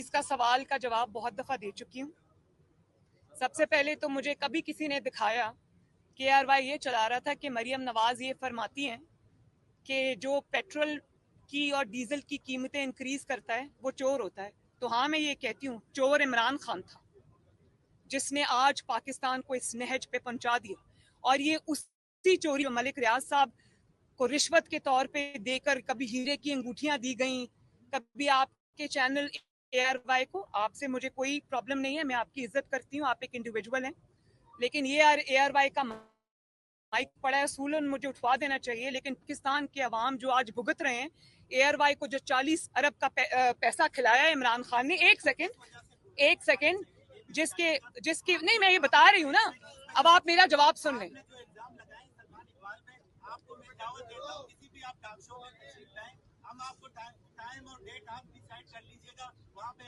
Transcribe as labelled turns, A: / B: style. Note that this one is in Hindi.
A: इसका सवाल का जवाब बहुत दफा दे चुकी हूँ। सबसे पहले तो मुझे कभी किसी ने दिखाया कि KRY ये चला रहा था कि मरियम नवाज ये फरमाती हैं कि जो पेट्रोल की और डीजल की कीमतें इंक्रीज करता है वो चोर होता है। तो हाँ, मैं ये कहती हूँ, चोर इमरान खान था जिसने आज पाकिस्तान को इस नहज पे पहुंचा दिया। और ये उसी चोरी मलिक रियाज साहब को रिश्वत के तौर पे देकर कभी हीरे की अंगूठियां दी गई, कभी आपके चैनल KRY को, आपसे मुझे कोई प्रॉब्लम नहीं है, मैं आपकी इज्जत करती हूँ, आप एक इंडिविजुअल हैं, लेकिन ये KRY का माइक पड़ा है, सूलन मुझे उठवा देना चाहिए। लेकिन पाकिस्तान के अवाम जो आज भुगत रहे हैं, KRY को जो 40 अरब का पैसा खिलाया है इमरान खान ने, एक सेकेंड, जिसके जिसकी नहीं, मैं ये बता रही हूँ ना, अब आप मेरा जवाब सुन लें। हम आपको टाइम और डेट आप डिसाइड कर लीजिएगा, वहां पे